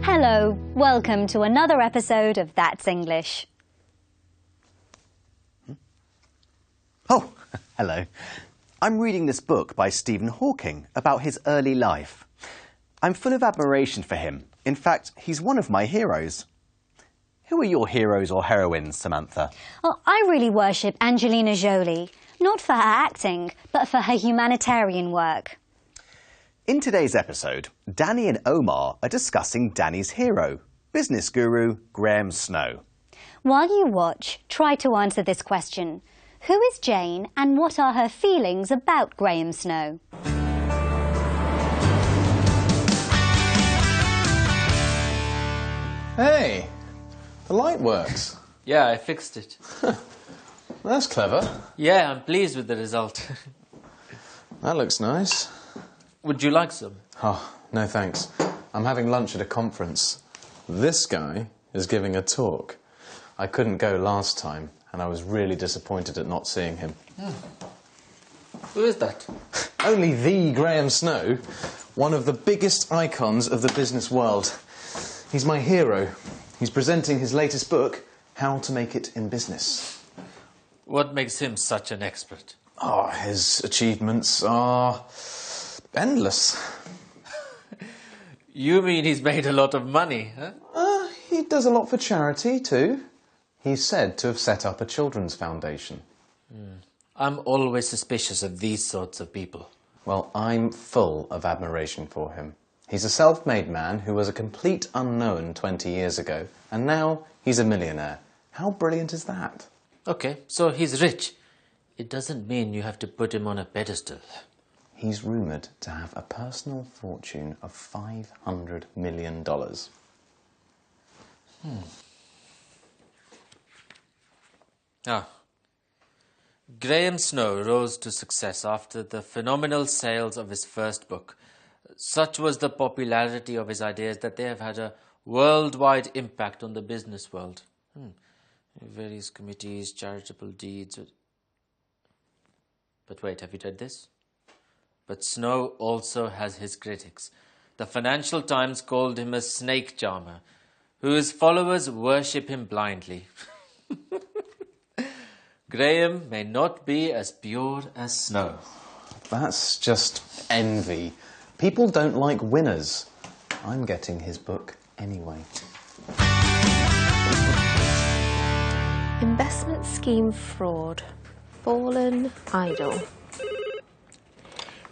Hello, welcome to another episode of That's English. Oh, hello. I'm reading this book by Stephen Hawking about his early life. I'm full of admiration for him. In fact, he's one of my heroes. Who are your heroes or heroines, Samantha? Oh, I really worship Angelina Jolie, not for her acting, but for her humanitarian work. In today's episode, Danny and Omar are discussing Danny's hero, business guru Graham Snow. While you watch, try to answer this question. Who is Jane and what are her feelings about Graham Snow? Hey, the light works. Yeah, I fixed it. That's clever. Yeah, I'm pleased with the result. That looks nice. Would you like some? Oh, no thanks. I'm having lunch at a conference. This guy is giving a talk. I couldn't go last time, and I was really disappointed at not seeing him. Who is that? Only the Graham Snow, one of the biggest icons of the business world. He's my hero. He's presenting his latest book, How to Make It in Business. What makes him such an expert? Oh, his achievements are endless. You mean he's made a lot of money, huh? He does a lot for charity, too. He's said to have set up a children's foundation. I'm always suspicious of these sorts of people. Well, I'm full of admiration for him. He's a self-made man who was a complete unknown 20 years ago, and now he's a millionaire. How brilliant is that? Okay, so he's rich. It doesn't mean you have to put him on a pedestal. He's rumoured to have a personal fortune of $500 million. Graham Snow rose to success after the phenomenal sales of his first book. Such was the popularity of his ideas that they have had a worldwide impact on the business world. Various committees, charitable deeds. But wait, have you read this? But Snow also has his critics. The Financial Times called him a snake charmer, whose followers worship him blindly. Graham may not be as pure as Snow. That's just envy. People don't like winners. I'm getting his book anyway. Investment scheme fraud. Fallen idol.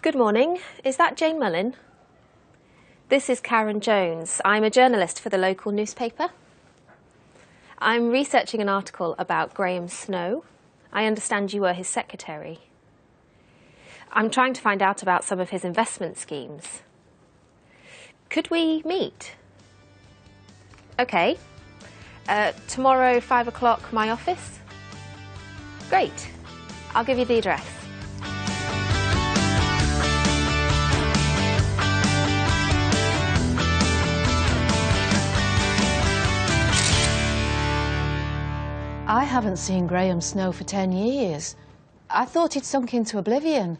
Good morning. Is that Jane Mullin? This is Karen Jones. I'm a journalist for the local newspaper. I'm researching an article about Graham Snow. I understand you were his secretary. I'm trying to find out about some of his investment schemes. Could we meet? OK. Tomorrow, 5 o'clock, my office? Great. I'll give you the address. I haven't seen Graham Snow for 10 years. I thought he'd sunk into oblivion.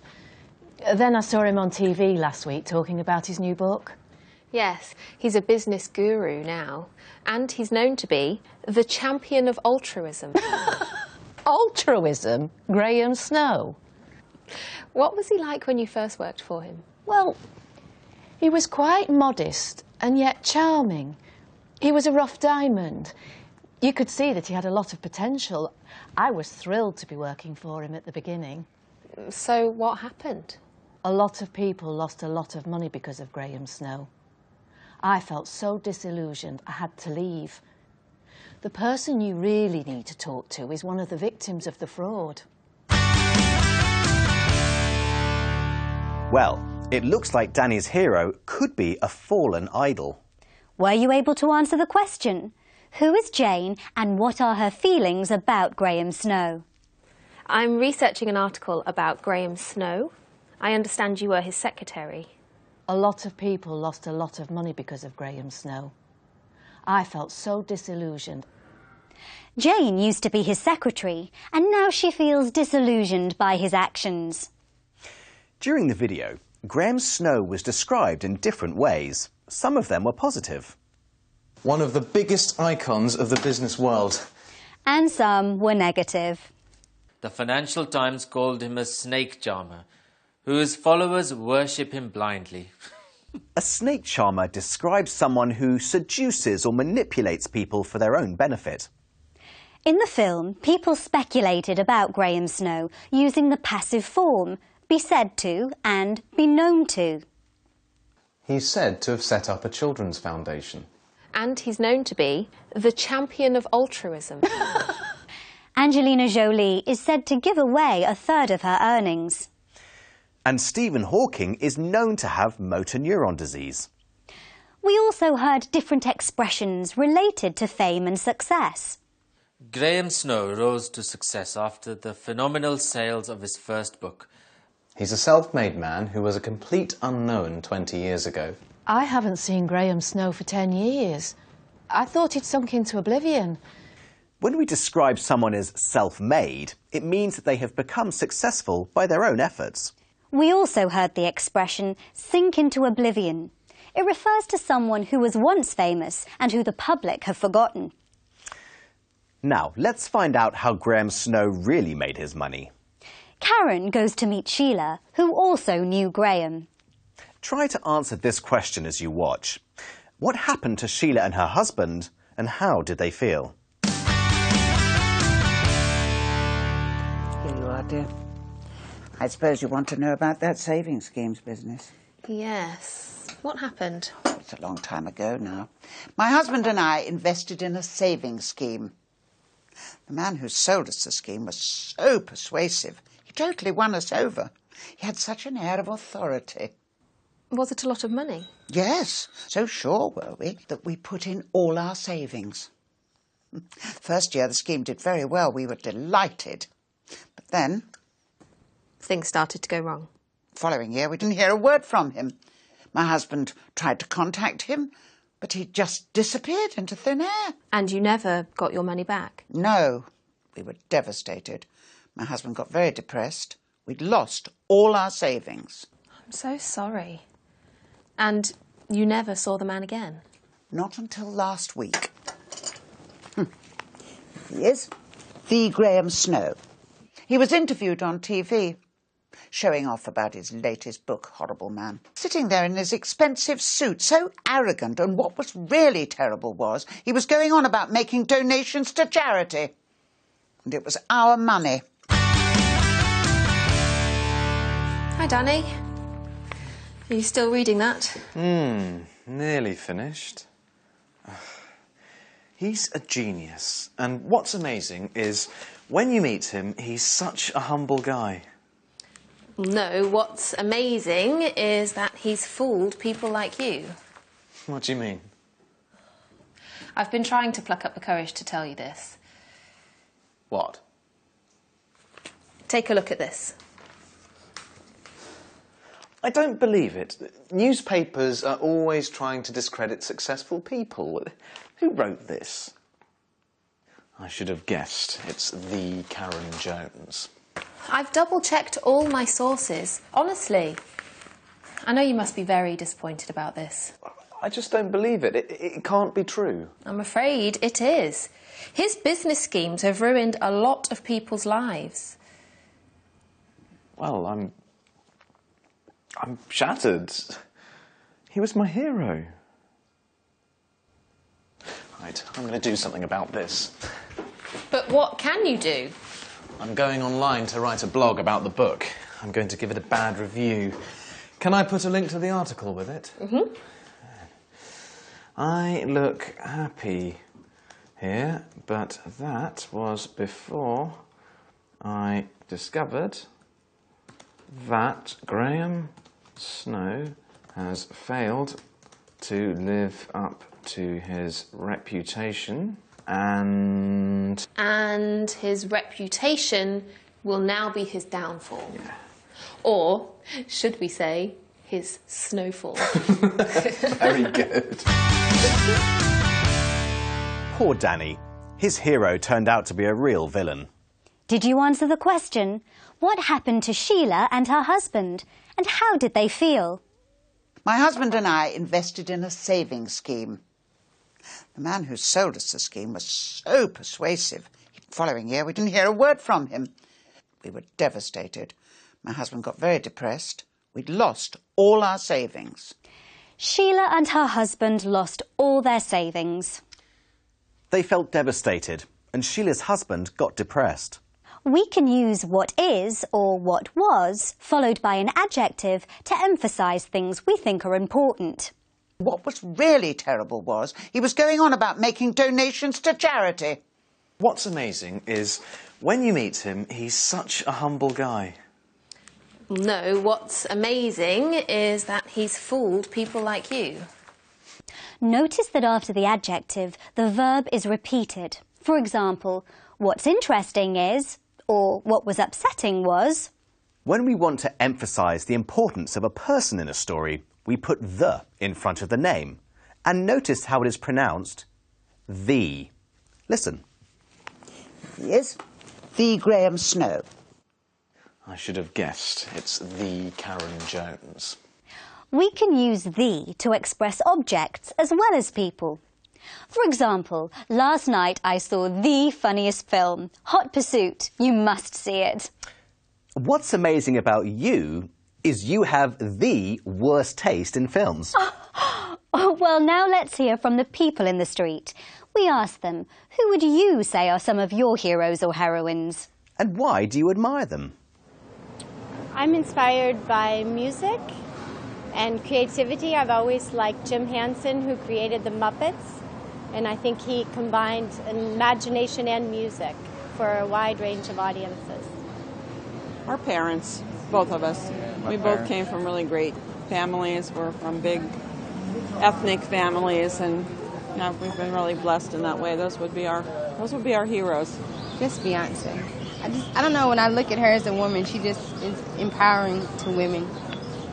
Then I saw him on TV last week talking about his new book. Yes, he's a business guru now, and he's known to be the champion of altruism. Altruism? Graham Snow? What was he like when you first worked for him? Well, he was quite modest and yet charming. He was a rough diamond. You could see that he had a lot of potential. I was thrilled to be working for him at the beginning. So what happened? A lot of people lost a lot of money because of Graham Snow. I felt so disillusioned I had to leave. The person you really need to talk to is one of the victims of the fraud. Well, it looks like Danny's hero could be a fallen idol. Were you able to answer the question? Who is Jane and what are her feelings about Graham Snow? I'm researching an article about Graham Snow. I understand you were his secretary. A lot of people lost a lot of money because of Graham Snow. I felt so disillusioned. Jane used to be his secretary, and now she feels disillusioned by his actions. During the video, Graham Snow was described in different ways. Some of them were positive. One of the biggest icons of the business world. And some were negative. The Financial Times called him a snake charmer, whose followers worship him blindly. A snake charmer describes someone who seduces or manipulates people for their own benefit. In the film, people speculated about Graham Snow using the passive form, be said to and be known to. He's said to have set up a children's foundation. And he's known to be the champion of altruism. Angelina Jolie is said to give away a third of her earnings. And Stephen Hawking is known to have motor neuron disease. We also heard different expressions related to fame and success. Graham Snow rose to success after the phenomenal sales of his first book. He's a self-made man who was a complete unknown 20 years ago. I haven't seen Graham Snow for 10 years. I thought he'd sunk into oblivion. When we describe someone as self-made, it means that they have become successful by their own efforts. We also heard the expression sink into oblivion. It refers to someone who was once famous and who the public have forgotten. Now, let's find out how Graham Snow really made his money. Karen goes to meet Sheila, who also knew Graham. Try to answer this question as you watch. What happened to Sheila and her husband, and how did they feel? Here you are, dear. I suppose you want to know about that savings schemes business. Yes. What happened? It's a long time ago now. My husband and I invested in a savings scheme. The man who sold us the scheme was so persuasive. He totally won us over. He had such an air of authority. Was it a lot of money? Yes, so sure were we that we put in all our savings. First year the scheme did very well. We were delighted. But then, Things started to go wrong. following year, we didn't hear a word from him. My husband tried to contact him, but he just disappeared into thin air. And you never got your money back? No, we were devastated. My husband got very depressed. We'd lost all our savings. I'm so sorry. And you never saw the man again? Not until last week. He is the Graham Snow. He was interviewed on TV, showing off about his latest book, Horrible Man. Sitting there in his expensive suit, so arrogant, and what was really terrible was he was going on about making donations to charity. And it was our money. Hi, Danny. Are you still reading that? Nearly finished. He's a genius, and what's amazing is when you meet him, he's such a humble guy. No, what's amazing is that he's fooled people like you. What do you mean? I've been trying to pluck up the courage to tell you this. What? Take a look at this. I don't believe it. Newspapers are always trying to discredit successful people. Who wrote this? I should have guessed. It's the Karen Jones. I've double-checked all my sources, honestly. I know you must be very disappointed about this. I just don't believe it. It can't be true. I'm afraid it is. His business schemes have ruined a lot of people's lives. Well, I'm shattered. He was my hero. Right, I'm going to do something about this. But what can you do? I'm going online to write a blog about the book. I'm going to give it a bad review. Can I put a link to the article with it? Mm-hmm. I look happy here, but that was before I discovered that Graham Snow has failed to live up to his reputation and his reputation will now be his downfall. Yeah. Or, should we say, his snowfall. Very good. Poor Danny. His hero turned out to be a real villain. Did you answer the question? What happened to Sheila and her husband? And how did they feel? My husband and I invested in a savings scheme. The man who sold us the scheme was so persuasive. The following year, we didn't hear a word from him. We were devastated. My husband got very depressed. We'd lost all our savings. Sheila and her husband lost all their savings. They felt devastated, and Sheila's husband got depressed. We can use what is or what was, followed by an adjective, to emphasise things we think are important. What was really terrible was he was going on about making donations to charity. What's amazing is when you meet him, he's such a humble guy. No, what's amazing is that he's fooled people like you. Notice that after the adjective, the verb is repeated. For example, what's interesting is, or what was upsetting was. When we want to emphasise the importance of a person in a story, we put the in front of the name. And notice how it is pronounced the. Listen. Yes, the Graham Snow. I should have guessed. It's the Karen Jones. We can use the to express objects as well as people. For example, last night I saw the funniest film, Hot Pursuit. You must see it. What's amazing about you is you have the worst taste in films. Oh, well, now let's hear from the people in the street. We asked them, who would you say are some of your heroes or heroines? And why do you admire them? I'm inspired by music and creativity. I've always liked Jim Henson, who created the Muppets, and I think he combined imagination and music for a wide range of audiences. Our parents, both of us. We both came from really great families. We're from big ethnic families, and we've been really blessed in that way. Those would be our heroes. Just Beyonce. I don't know, when I look at her as a woman, she just is empowering to women,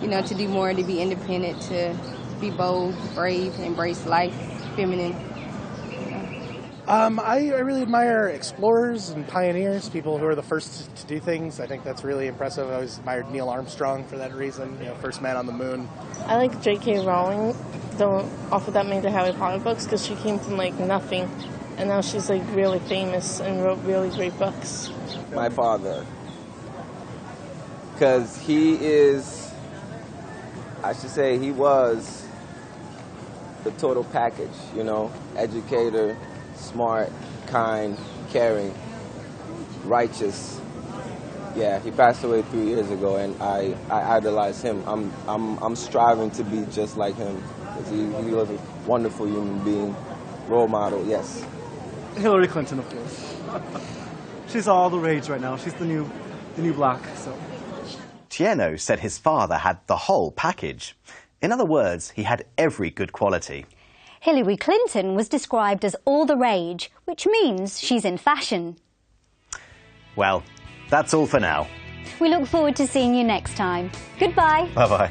you know, to do more, to be independent, to be bold, brave, embrace life, feminine. I really admire explorers and pioneers, people who are the first to do things. I think that's really impressive. I always admired Neil Armstrong for that reason, first man on the moon. I like J.K. Rowling, the author that made the Harry Potter books, because she came from nothing, and now she's really famous and wrote really great books. My father, because he was the total package, educator, smart, kind, caring, righteous. Yeah, he passed away 3 years ago, and I idolize him. I'm striving to be just like him, because he was a wonderful human being, role model. Yes. Hillary Clinton, of course. She's all the rage right now. She's the new black. So. Tieno said his father had the whole package. In other words, he had every good quality. Hillary Clinton was described as all the rage, which means she's in fashion. Well, that's all for now. We look forward to seeing you next time. Goodbye. Bye-bye.